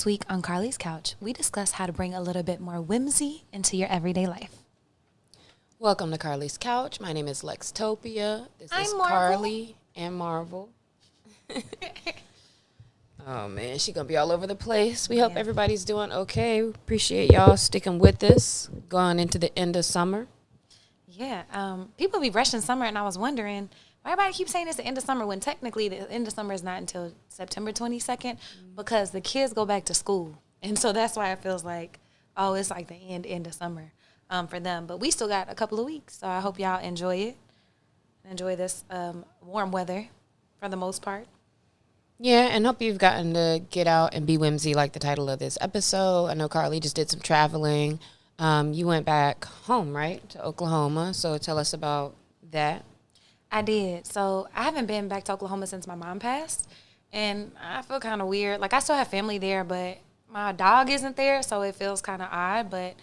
This week on Carlie's Couch, we discuss how to bring a little bit more whimsy into your everyday life. Welcome to Carlie's Couch. My name is Lextopia. This I'm is Marvel. Carlie and Marvel. Oh, man, she going to be all over the place. We hope everybody's doing okay. Appreciate y'all sticking with us going into the end of summer. Yeah, people be rushing summer, and I was wondering, why everybody keeps saying it's the end of summer when technically the end of summer is not until September 22nd because the kids go back to school. And so that's why it feels like, oh, it's like the end of summer for them. But we still got a couple of weeks, so I hope y'all enjoy it. Enjoy this warm weather for the most part. Yeah, and hope you've gotten to get out and be whimsy like the title of this episode. I know Carlie just did some traveling. You went back home, right, to Oklahoma. So tell us about that. I did. So I haven't been back to Oklahoma since my mom passed. And I feel kind of weird. Like, I still have family there, but my dog isn't there, so it feels kind of odd. But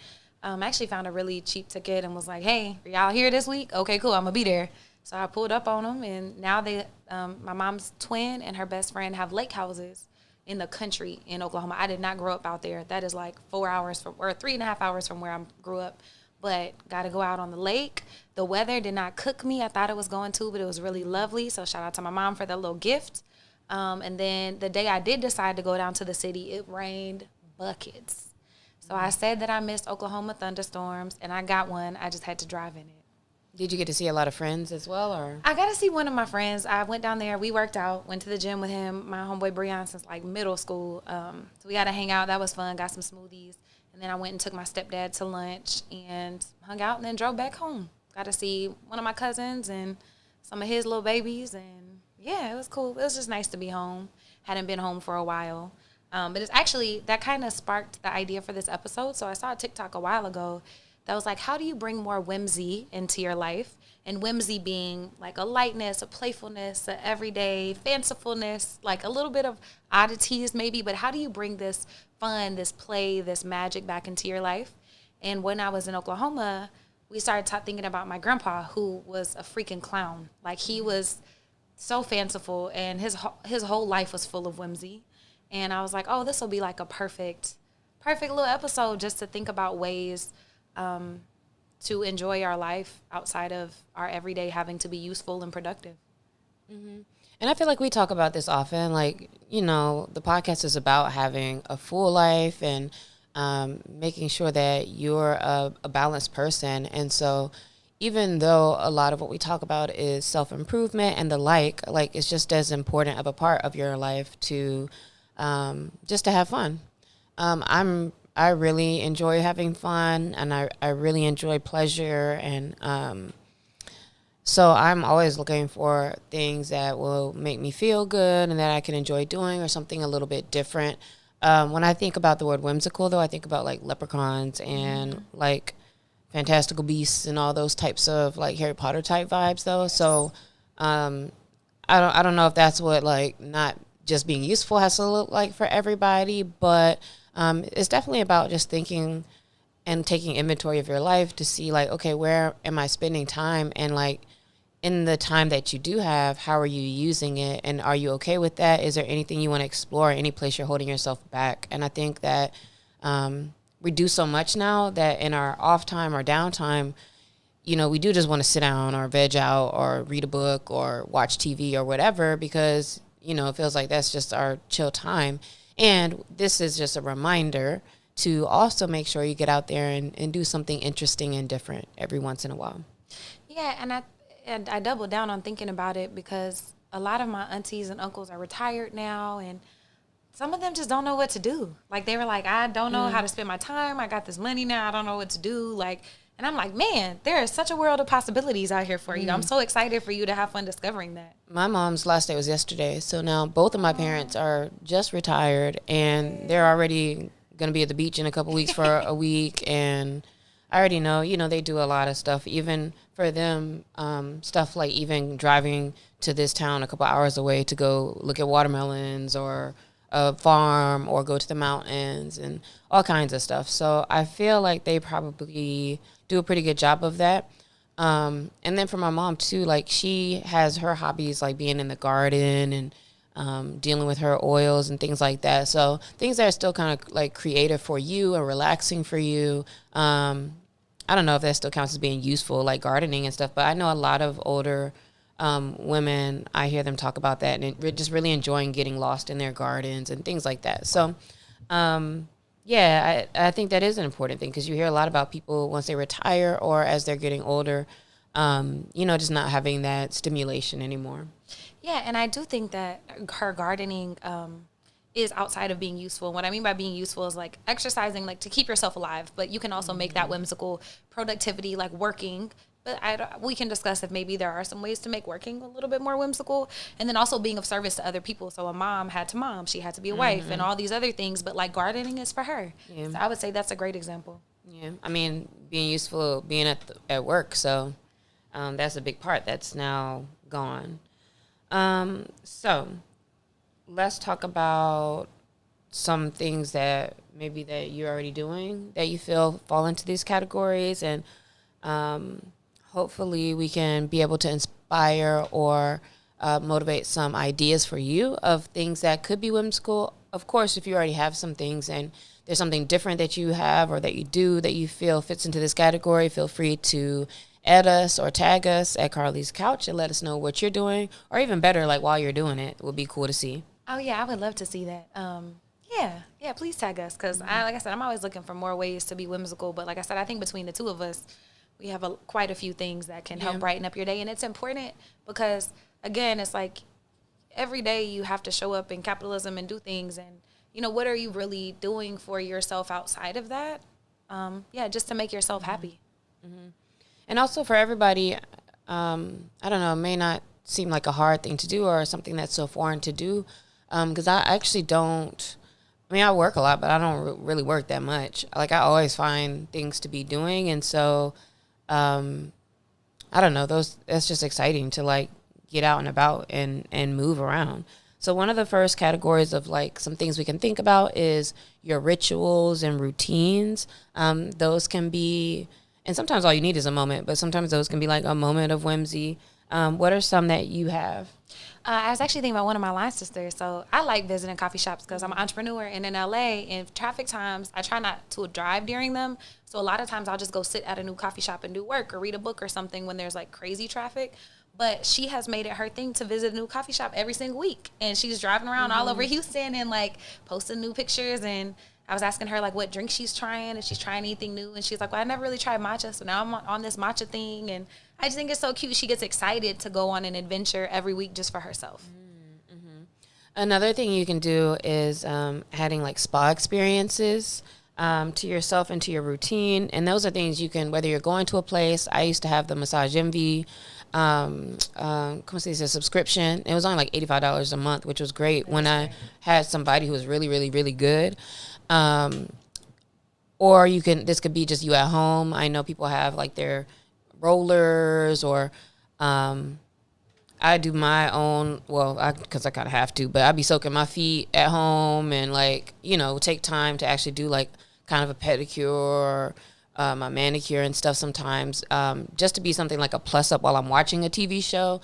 I actually found a really cheap ticket and was like, hey, are y'all here this week? Okay, cool, I'm going to be there. So I pulled up on them, and now my mom's twin and her best friend have lake houses in the country in Oklahoma. I did not grow up out there. That is like 4 hours or 3.5 hours from where I grew up. But got to go out on the lake. The weather did not cook me. I thought it was going to, but it was really lovely. So shout out to my mom for that little gift. And then the day I did decide to go down to the city, it rained buckets. So I said that I missed Oklahoma thunderstorms, and I got one. I just had to drive in it. Did you get to see a lot of friends as well? Or I got to see one of my friends. I went down there. We worked out, went to the gym with him, my homeboy Breon, since like middle school. So we got to hang out. That was fun. Got some smoothies. And then I went and took my stepdad to lunch and hung out and then drove back home. Got to see one of my cousins and some of his little babies. And, yeah, it was cool. It was just nice to be home. Hadn't been home for a while. But it's actually, that kind of sparked the idea for this episode. So I saw a TikTok a while ago that was like, how do you bring more whimsy into your life? And whimsy being like a lightness, a playfulness, a everyday fancifulness, like a little bit of oddities maybe, but how do you bring this fun, this play, this magic back into your life? And when I was in Oklahoma, we started thinking about my grandpa, who was a freaking clown. Like, he was so fanciful, and his whole life was full of whimsy. And I was like, oh, this will be like a perfect little episode just to think about ways to enjoy our life outside of our everyday having to be useful and productive. Mm-hmm. And I feel like we talk about this often. Like, you know, the podcast is about having a full life and making sure that you're a balanced person. And so even though a lot of what we talk about is self-improvement and the like, it's just as important of a part of your life to just to have fun. I really enjoy having fun, and I really enjoy pleasure, and so I'm always looking for things that will make me feel good and that I can enjoy doing, or something a little bit different. When I think about the word whimsical, though, I think about like leprechauns and like fantastical beasts and all those types of like Harry Potter type vibes, though. So I don't know if that's what like not just being useful has to look like for everybody, but it's definitely about just thinking and taking inventory of your life to see like, okay, where am I spending time? And like in the time that you do have, how are you using it? And are you okay with that? Is there anything you want to explore? Any place you're holding yourself back? And I think that we do so much now that in our off time or downtime, you know, we do just want to sit down or veg out or read a book or watch TV or whatever, because, you know, it feels like that's just our chill time. And this is just a reminder to also make sure you get out there and do something interesting and different every once in a while. Yeah, and I doubled down on thinking about it because a lot of my aunties and uncles are retired now, and some of them just don't know what to do. Like, they were like, I don't know how to spend my time. I got this money now. I don't know what to do. Like, and I'm like, man, there is such a world of possibilities out here for you. I'm so excited for you to have fun discovering that. My mom's last day was yesterday, so now both of my parents are just retired, and they're already going to be at the beach in a couple weeks for a week, and I already know, you know, they do a lot of stuff, even for them, stuff like even driving to this town a couple hours away to go look at watermelons or a farm or go to the mountains and all kinds of stuff. So I feel like they probably do a pretty good job of that. And then for my mom too, like she has her hobbies like being in the garden and dealing with her oils and things like that. So things that are still kind of like creative for you and relaxing for you. I don't know if that still counts as being useful, like gardening and stuff, but I know a lot of older women, I hear them talk about that and just really enjoying getting lost in their gardens and things like that. So, yeah, I think that is an important thing because you hear a lot about people once they retire or as they're getting older, just not having that stimulation anymore. Yeah, and I do think that her gardening is outside of being useful. What I mean by being useful is like exercising, like to keep yourself alive, but you can also make that whimsical productivity, like working. But we can discuss if maybe there are some ways to make working a little bit more whimsical, and then also being of service to other people. So a mom had to mom, she had to be a wife, and all these other things. But like gardening is for her. Yeah. So I would say that's a great example. Yeah, I mean, being useful, being at work. So that's a big part that's now gone. So let's talk about some things that maybe that you're already doing that you feel fall into these categories, and hopefully we can be able to inspire or motivate some ideas for you of things that could be whimsical. Of course, if you already have some things and there's something different that you have or that you do that you feel fits into this category, feel free to add us or tag us at Carlie's Couch and let us know what you're doing, or even better, like while you're doing it would be cool to see. Oh yeah, I would love to see that. Yeah, please tag us because like I said, I'm always looking for more ways to be whimsical. But like I said, I think between the two of us, we have quite a few things that can help brighten up your day, and it's important because again, it's like every day you have to show up in capitalism and do things, and what are you really doing for yourself outside of that? Just to make yourself happy. Mm-hmm. And also for everybody, I don't know, it may not seem like a hard thing to do or something that's so foreign to do, because I actually don't. I mean, I work a lot, but I don't really work that much. Like, I always find things to be doing, and so I don't know. That's just exciting to like get out and about and move around. So one of the first categories of like some things we can think about is your rituals and routines. Those can be, and sometimes all you need is a moment, but sometimes those can be like a moment of whimsy. What are some that you have? I was actually thinking about one of my line sisters. So I like visiting coffee shops because I'm an entrepreneur. And in LA, in traffic times, I try not to drive during them. So a lot of times I'll just go sit at a new coffee shop and do work or read a book or something when there's like crazy traffic. But she has made it her thing to visit a new coffee shop every single week. And she's driving around all over Houston and like posting new pictures. And I was asking her like what drink she's trying, if she's trying anything new. And she's like, well, I never really tried matcha. So now I'm on this matcha thing. And I just think it's so cute. She gets excited to go on an adventure every week just for herself. Mm-hmm. Another thing you can do is adding like spa experiences to yourself and to your routine. And those are things you can, whether you're going to a place. I used to have the Massage Envy a subscription. It was only like $85 a month, which was great when I had somebody who was really, really, really good. Or this could be just you at home. I know people have like their rollers or I do my own, because I kind of have to, but I'd be soaking my feet at home and like, take time to actually do like kind of a pedicure or my manicure and stuff sometimes, just to be something like a plus up while I'm watching a TV show.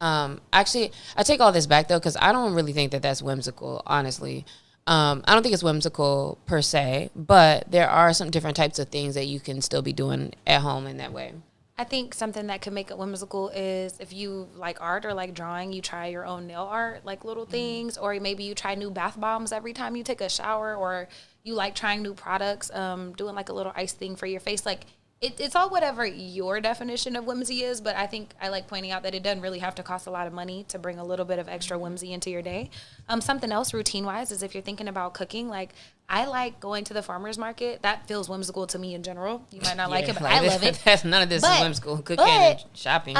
Actually, I take all this back though, because I don't really think that that's whimsical, honestly. I don't think it's whimsical per se, but there are some different types of things that you can still be doing at home in that way. I think something that could make it whimsical is if you like art or like drawing, you try your own nail art, like little things, or maybe you try new bath bombs every time you take a shower, or you like trying new products, doing like a little ice thing for your face. Like it's all whatever your definition of whimsy is, but I think I like pointing out that it doesn't really have to cost a lot of money to bring a little bit of extra whimsy into your day. Something else routine-wise is if you're thinking about cooking, like I like going to the farmer's market. That feels whimsical to me in general. You might not like it, but I love it. None of this is whimsical. Cooking and shopping.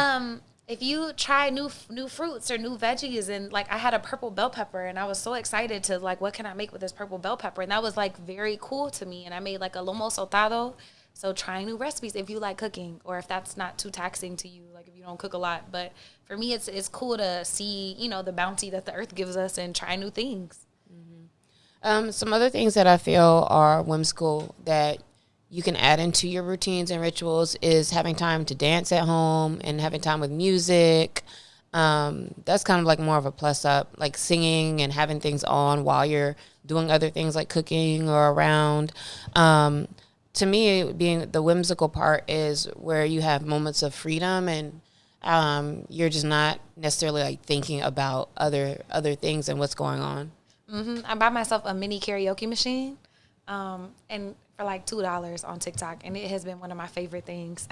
If you try new fruits or new veggies, and like I had a purple bell pepper and I was so excited to like, what can I make with this purple bell pepper? And that was like very cool to me. And I made like a lomo saltado. So trying new recipes if you like cooking, or if that's not too taxing to you, like if you don't cook a lot. But for me, it's cool to see, the bounty that the earth gives us and try new things. Mm-hmm. Some other things that I feel are whimsical that you can add into your routines and rituals is having time to dance at home and having time with music. That's kind of like more of a plus up, like singing and having things on while you're doing other things like cooking or around. To me, being the whimsical part is where you have moments of freedom and you're just not necessarily like thinking about other things and what's going on. I buy myself a mini karaoke machine, and for like $2 on TikTok, and it has been one of my favorite things.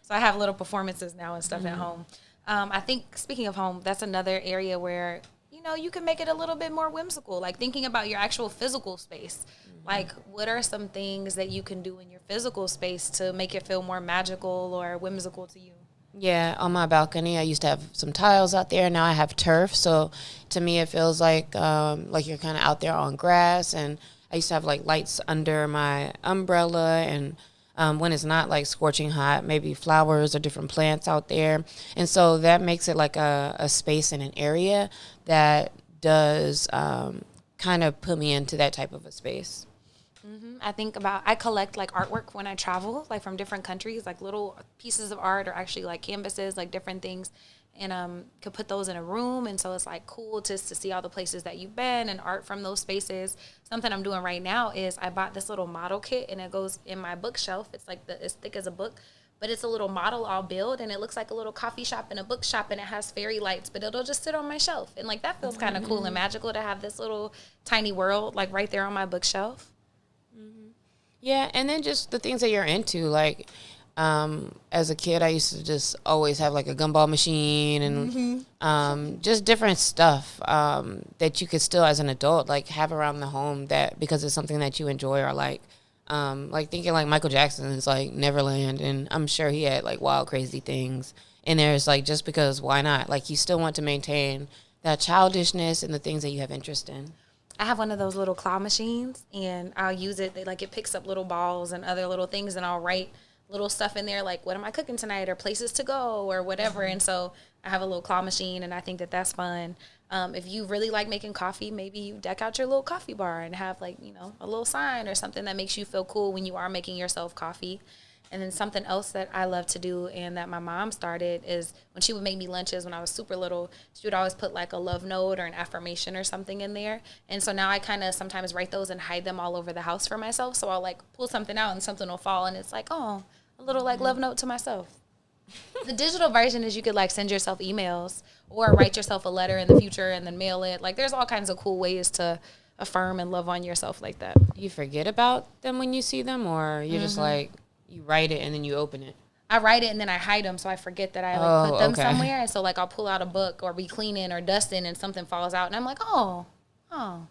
So I have little performances now and stuff at home. I think speaking of home, that's another area where you can make it a little bit more whimsical. Like thinking about your actual physical space. Like, what are some things that you can do in your physical space to make it feel more magical or whimsical to you? Yeah, on my balcony, I used to have some tiles out there. Now I have turf, so to me, it feels like you're kind of out there on grass. And I used to have like lights under my umbrella, and when it's not like scorching hot, maybe flowers or different plants out there. And so that makes it like a space and an area that does kind of put me into that type of a space. I collect like artwork when I travel, like from different countries, like little pieces of art or actually like canvases, like different things. And could put those in a room. And so it's like cool just to see all the places that you've been and art from those spaces. Something I'm doing right now is I bought this little model kit and it goes in my bookshelf. It's like as thick as a book, but it's a little model I'll build and it looks like a little coffee shop and a bookshop and it has fairy lights, but it'll just sit on my shelf. And like that feels kind of cool and magical to have this little tiny world like right there on my bookshelf. Yeah, and then just the things that you're into. Like, as a kid, I used to just always have like a gumball machine and just different stuff that you could still, as an adult, like have around the home that because it's something that you enjoy or like thinking like Michael Jackson is like Neverland, and I'm sure he had like wild, crazy things. And there's like just because why not? Like you still want to maintain that childishness and the things that you have interest in. I have one of those little claw machines, and I'll use it. It picks up little balls and other little things, and I'll write little stuff in there like, "What am I cooking tonight?" or places to go or whatever. And so I have a little claw machine, and I think that that's fun. If you really like making coffee, maybe you deck out your little coffee bar and have a little sign or something that makes you feel cool when you are making yourself coffee. And then something else that I love to do and that my mom started is when she would make me lunches when I was super little, she would always put like a love note or an affirmation or something in there. And so now I kind of sometimes write those and hide them all over the house for myself. So I'll like pull something out and something will fall and it's like, oh, a little like love note to myself. The digital version is you could like send yourself emails or write yourself a letter in the future and then mail it. Like there's all kinds of cool ways to affirm and love on yourself like that. You forget about them when you see them, or you're just like, you write it and then you open it. I write it and then I hide them, so I forget that I like put them somewhere. And so like I'll pull out a book or be cleaning or dusting and something falls out and I'm like, oh. All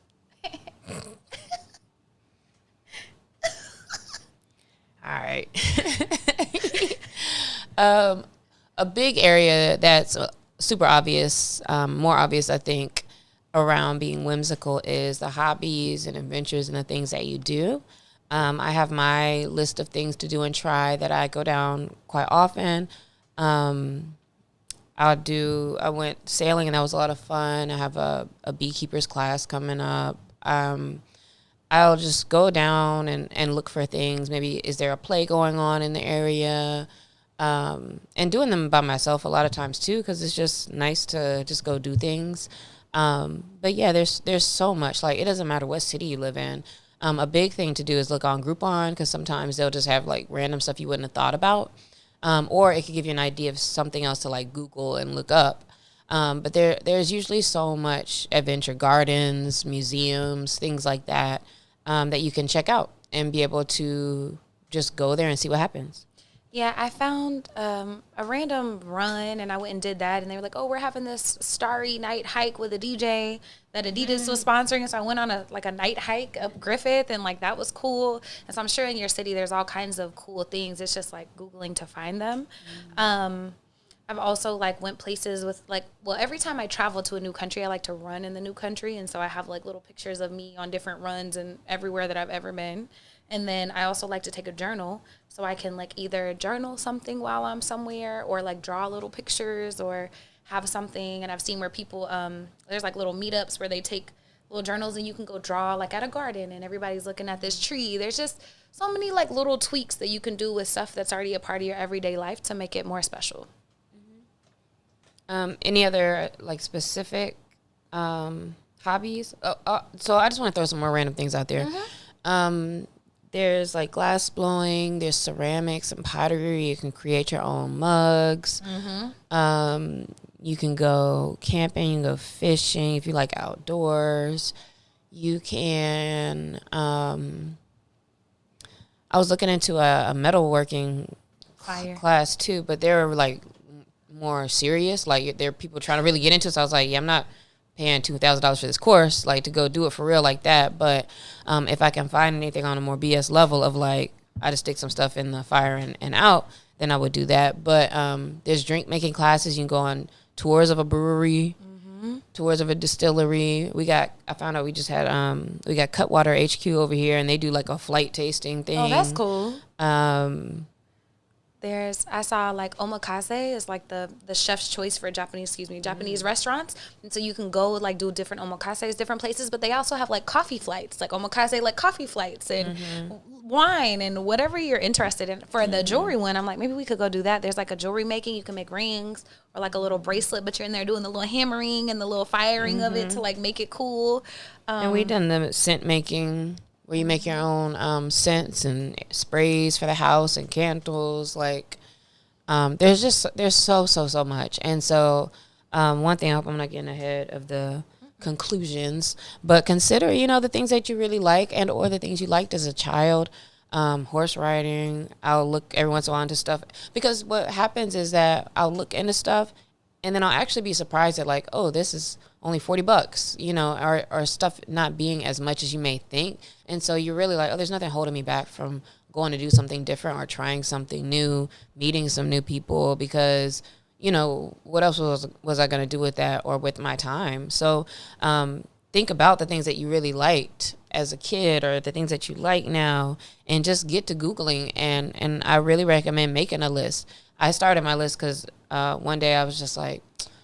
right. A big area that's super obvious, more obvious, I think, around being whimsical is the hobbies and adventures and the things that you do. I have my list of things to do and try that I go down quite often. I went sailing and that was a lot of fun. I have a beekeeper's class coming up. I'll just go down and look for things. Maybe is there a play going on in the area? And doing them by myself a lot of times too, because it's just nice to just go do things. But yeah, there's so much. Like it doesn't matter what city you live in. A big thing to do is look on Groupon because sometimes they'll just have like random stuff you wouldn't have thought about. Or it could give you an idea of something else to like Google and look up. But there's usually so much adventure gardens, museums, things like that, that you can check out and be able to just go there and see what happens. Yeah, I found a random run, and I went and did that, and they were like, "Oh, we're having this starry night hike with a DJ that Adidas was sponsoring." And so I went on a night hike up Griffith, and like that was cool. And so I'm sure in your city there's all kinds of cool things. It's just like Googling to find them. I've also like went places with every time I travel to a new country, I like to run in the new country, and so I have like little pictures of me on different runs and everywhere that I've ever been. And then I also like to take a journal so I can like either journal something while I'm somewhere or like draw little pictures or have something. And I've seen where people, there's like little meetups where they take little journals and you can go draw like at a garden and everybody's looking at this tree. There's just so many like little tweaks that you can do with stuff that's already a part of your everyday life to make it more special. Any other like specific hobbies? So I just want to throw some more random things out there. There's like glass blowing. There's ceramics and pottery. You can create your own mugs. You can go camping. You can go fishing if you like outdoors. You can. I was looking into a metalworking class too, but they're like more serious. Like there are people trying to really get into it. So I was like, yeah, I'm not paying $2,000 for this course, like to go do it for real like that. But if I can find anything on a more BS level of like, I just stick some stuff in the fire and out, then I would do that. But there's drink making classes. You can go on tours of a brewery, tours of a distillery. I found out we just had, we got Cutwater HQ over here, and they do like a flight tasting thing. Oh, that's cool. I saw like omakase is like the chef's choice for Japanese restaurants. And so you can go like do different omakases, different places, but they also have like coffee flights, like omakase, like coffee flights and wine and whatever you're interested in. For the jewelry one, I'm like, maybe we could go do that. There's like a jewelry making, you can make rings or like a little bracelet, but you're in there doing the little hammering and the little firing of it to like make it cool. And we done the scent making, where you make your own scents and sprays for the house and candles. Like, there's so much. And so, one thing, I hope I'm not getting ahead of the conclusions, but consider, the things that you really like and or the things you liked as a child. Horse riding. I'll look every once in a while into stuff, because what happens is that I'll look into stuff and then I'll actually be surprised at like, oh, this is only $40, or stuff not being as much as you may think. And so you're really like, oh, there's nothing holding me back from going to do something different or trying something new, meeting some new people, because, what else was I going to do with that or with my time? So think about the things that you really liked as a kid or the things that you like now, and just get to Googling. And I really recommend making a list. I started my list because one day I was just like,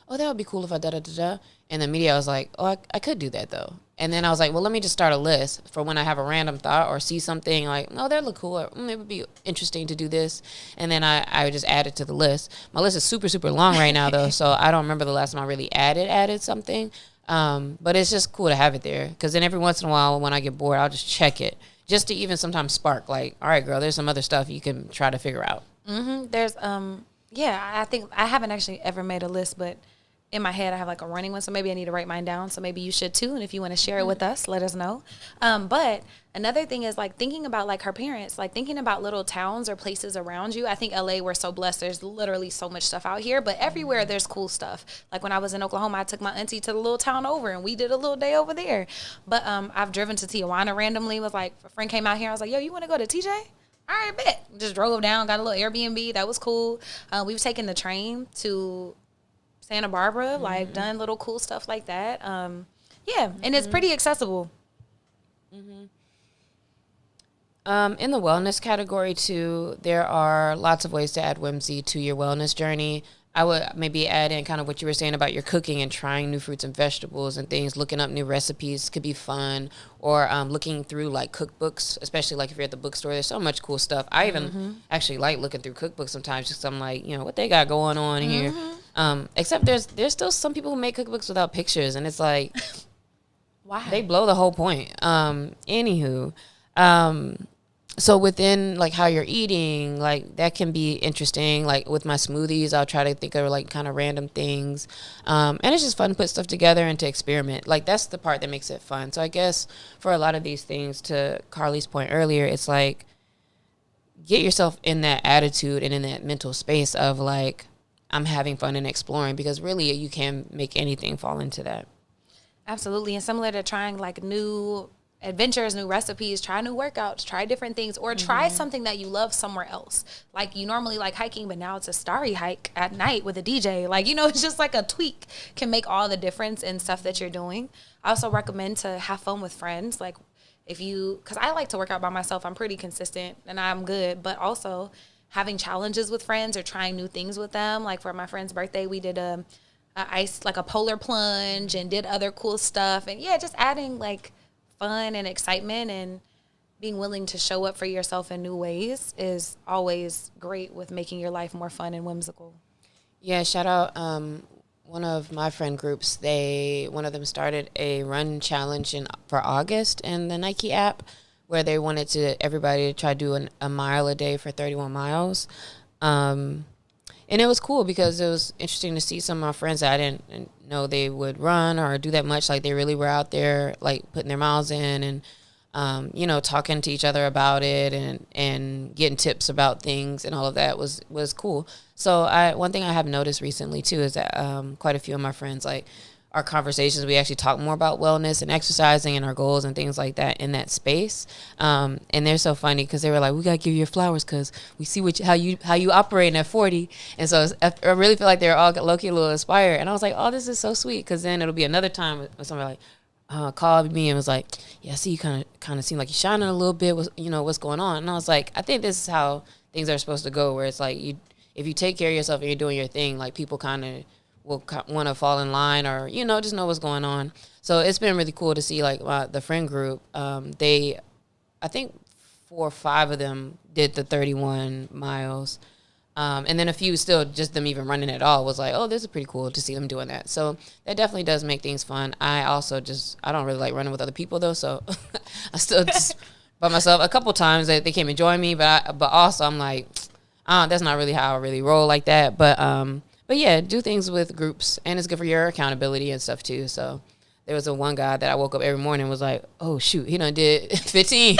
oh, that would be cool if I da-da-da-da. And the media, I was like, oh, I could do that, though. And then I was like, well, let me just start a list for when I have a random thought or see something like, oh, that look cool. Or, it would be interesting to do this. And then I would just add it to the list. My list is super, super long right now, though, so I don't remember the last time I really added something. But it's just cool to have it there, because then every once in a while when I get bored, I'll just check it, just to even sometimes spark like, all right, girl, there's some other stuff you can try to figure out. There's I think I haven't actually ever made a list, but in my head I have like a running one, so maybe I need to write mine down. So maybe you should too, and if you want to share it with us, let us know. But another thing is like thinking about like her parents, like thinking about little towns or places around you. I think LA, we're so blessed, there's literally so much stuff out here, but everywhere there's cool stuff. Like when I was in Oklahoma, I took my auntie to the little town over and we did a little day over there. But I've driven to Tijuana randomly. Was like, a friend came out here, I was like, yo, you want to go to TJ? All right, bet. Just drove down, got a little Airbnb. That was cool. We've taken the train to Santa Barbara, like done little cool stuff like that. And it's pretty accessible. In the wellness category too, there are lots of ways to add whimsy to your wellness journey. I would maybe add in kind of what you were saying about your cooking and trying new fruits and vegetables and things. Looking up new recipes could be fun, or looking through like cookbooks, especially like if you're at the bookstore. There's so much cool stuff. I even actually like looking through cookbooks sometimes, just 'cause I'm like, what they got going on here. Except there's still some people who make cookbooks without pictures, and it's like, why? They blow the whole point. Anywho, so within like how you're eating, like that can be interesting. Like with my smoothies, I'll try to think of like kind of random things. And it's just fun to put stuff together and to experiment. Like that's the part that makes it fun. So I guess for a lot of these things, to Carlie's point earlier, it's like get yourself in that attitude and in that mental space of like, I'm having fun and exploring, because really you can make anything fall into that. Absolutely. And similar to trying like new adventures, new recipes, try new workouts, try different things, or try something that you love somewhere else. Like you normally like hiking, but now it's a starry hike at night with a DJ. Like, it's just like a tweak can make all the difference in stuff that you're doing. I also recommend to have fun with friends. Like because I like to work out by myself, I'm pretty consistent and I'm good, but also having challenges with friends or trying new things with them. Like for my friend's birthday, we did a polar plunge and did other cool stuff. And just adding like fun and excitement and being willing to show up for yourself in new ways is always great with making your life more fun and whimsical. Yeah, shout out one of my friend groups, one of them started a run challenge for August in the Nike app, where they wanted everybody to try to do a mile a day for 31 miles. And it was cool because it was interesting to see some of my friends that I didn't know they would run or do that much. Like, they really were out there, like, putting their miles in and, talking to each other about it and getting tips about things and all of that was cool. So one thing I have noticed recently, too, is that quite a few of my friends, like, our conversations, we actually talk more about wellness and exercising and our goals and things like that in that space. And they're so funny because they were like, we got to give you your flowers because we see how you operating at 40. And so I really feel like they're all low-key a little inspired. And I was like, oh, this is so sweet, because then it'll be another time when somebody called me and was like, yeah, I see you kind of seem like you're shining a little bit. What's going on? And I was like, I think this is how things are supposed to go, where it's like if you take care of yourself and you're doing your thing, like, people kind of will want to fall in line or, just know what's going on. So it's been really cool to see, like, the friend group. I think 4 or 5 of them did the 31 miles. And then a few still, just them even running at all, was like, oh, this is pretty cool to see them doing that. So that definitely does make things fun. I don't really like running with other people, though. So I still just by myself. A couple times they came and joined me, but also I'm like, that's not really how I really roll like that. But yeah, do things with groups, and it's good for your accountability and stuff too. So there was one guy that I woke up every morning and was like, oh shoot, he done did 15.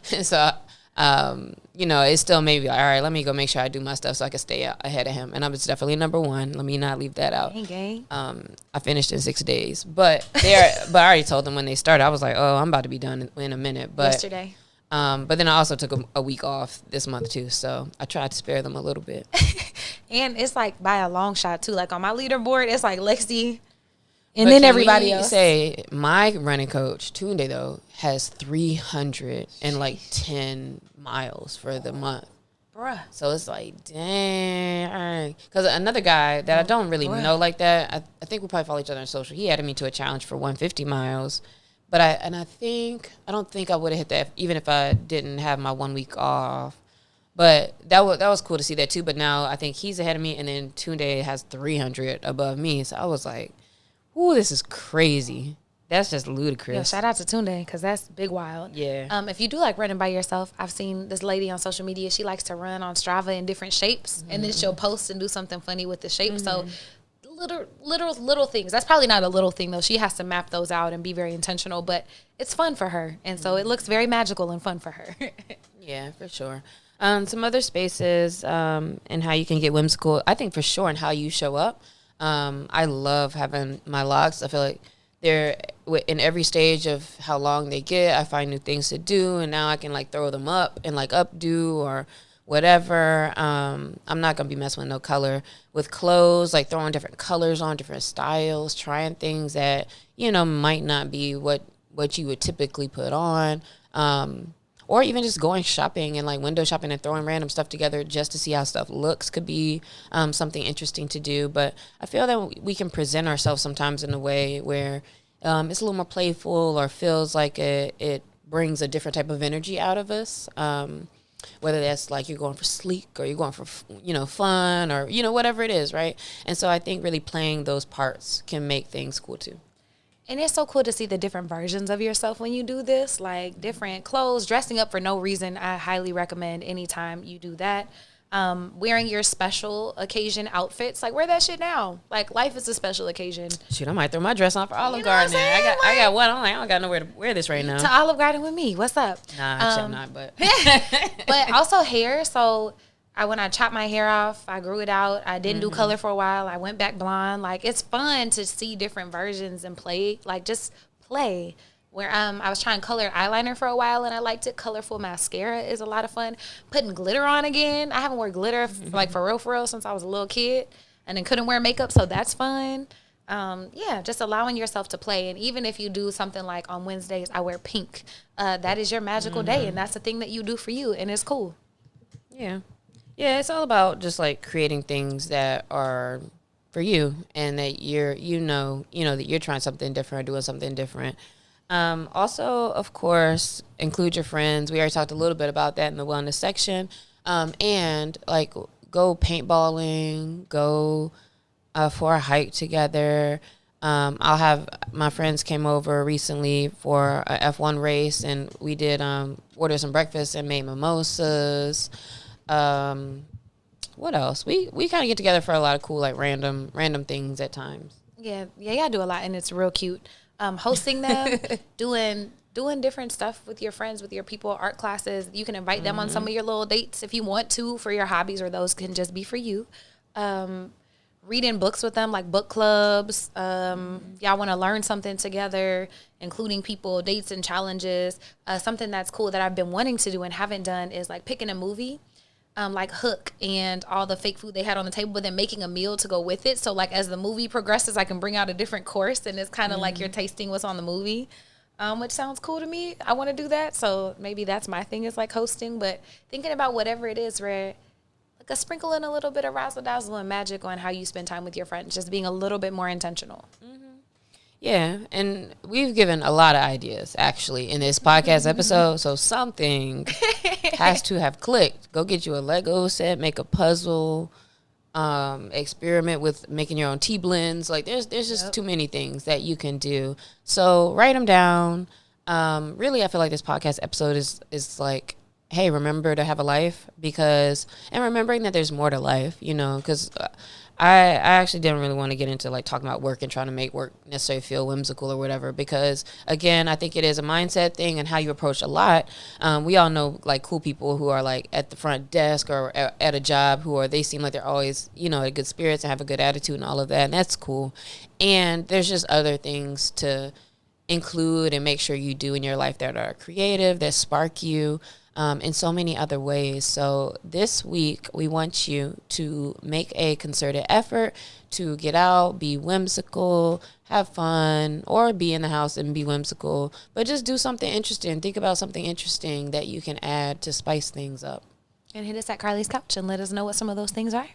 So, it still made me like, all right, let me go make sure I do my stuff so I can stay ahead of him. And I was definitely number 1. Let me not leave that out. Gang. I finished in 6 days, but I already told them when they started, I was like, oh, I'm about to be done in a minute. But yesterday. But then I also took a week off this month too, so I tried to spare them a little bit. And it's like by a long shot too. Like, on my leaderboard, it's like Lexi, and then everybody else. Say my running coach Tunde though has 310 miles for the month, bruh. So it's like, dang. Because another guy that I don't really know like that, I think we probably follow each other on social. He added me to a challenge for 150 miles. But I don't think I would have hit that even if I didn't have my 1 week off. But that was cool to see that too. But now I think he's ahead of me, and then Tunde has 300 above me. So I was like, ooh, this is crazy. That's just ludicrous. Yo, shout out to Tunde, because that's big wild. Yeah. If you do like running by yourself, I've seen this lady on social media. She likes to run on Strava in different shapes, and then she'll post and do something funny with the shape. So little things. That's probably not a little thing though. She has to map those out and be very intentional, but it's fun for her, and so it looks very magical and fun for her. Yeah, for sure. Some other spaces and how you can get whimsical, I think, for sure, and how you show up. I love having my logs. I feel like they're in every stage of how long they get. I find new things to do, and now I can like throw them up and like updo or whatever. I'm not gonna be messing with no color. With clothes, like throwing different colors on, different styles, trying things that might not be what you would typically put on, or even just going shopping and like window shopping and throwing random stuff together just to see how stuff looks could be something interesting to do. But I feel that we can present ourselves sometimes in a way where it's a little more playful, or feels like it brings a different type of energy out of us. Whether that's like you're going for sleek, or you're going for fun, or whatever it is, right? And so I think really playing those parts can make things cool too. And it's so cool to see the different versions of yourself when you do this, like different clothes, dressing up for no reason. I highly recommend anytime you do that. Wearing your special occasion outfits, like wear that shit now. Like, life is a special occasion. Shoot, I might throw my dress on for Olive Garden. I got one. I'm like, I don't got nowhere to wear this right now. To Olive Garden with me. What's up? Nah, actually I'm not, but. But also hair. So when I chopped my hair off, I grew it out. I didn't do color for a while. I went back blonde. Like, it's fun to see different versions and play. Like, just play. Where I was trying colored eyeliner for a while, and I liked it. Colorful mascara is a lot of fun. Putting glitter on again. I haven't worn glitter like for real since I was a little kid, and then couldn't wear makeup, so that's fun. Just allowing yourself to play. And even if you do something like on Wednesdays, I wear pink. That is your magical day, and that's the thing that you do for you, and it's cool. Yeah. Yeah, it's all about just like creating things that are for you, and that you're that you're trying something different or doing something different. Also, of course, include your friends. We already talked a little bit about that in the wellness section. And like go paintballing, go for a hike together. I'll have my friends came over recently for a F1 race, and we did order some breakfast and made mimosas. What else? We kind of get together for a lot of cool, like random things at times. Yeah, I do a lot, and it's real cute. Hosting them, doing different stuff with your friends, with your people, art classes. You can invite them on some of your little dates if you want to for your hobbies, or those can just be for you. Reading books with them, like book clubs. Y'all want to learn something together, including people, dates, and challenges. Something that's cool that I've been wanting to do and haven't done is like picking a movie. Like Hook and all the fake food they had on the table, but then making a meal to go with it. So like as the movie progresses, I can bring out a different course, and it's kind of like you're tasting what's on the movie, which sounds cool to me. I want to do that. So maybe that's my thing, is like hosting, but thinking about whatever it is, where like a sprinkle in a little bit of razzle dazzle and magic on how you spend time with your friends, just being a little bit more intentional. Yeah, and we've given a lot of ideas actually in this podcast episode, so something has to have clicked. Go get you a Lego set, make a puzzle, experiment with making your own tea blends. Like there's just too many things that you can do. So write them down. Really, I feel like this podcast episode is like, hey, remember to have a life, and remembering that there's more to life, because I actually didn't really want to get into like talking about work and trying to make work necessarily feel whimsical or whatever, because again, I think it is a mindset thing and how you approach a lot. We all know like cool people who are like at the front desk or at a job they seem like they're always, at good spirits and have a good attitude and all of that. And that's cool. And there's just other things to include and make sure you do in your life that are creative, that spark you. In so many other ways. So this week, we want you to make a concerted effort to get out, be whimsical, have fun, or be in the house and be whimsical. But just do something interesting. Think about something interesting that you can add to spice things up. And hit us at Carlie's Couch and let us know what some of those things are.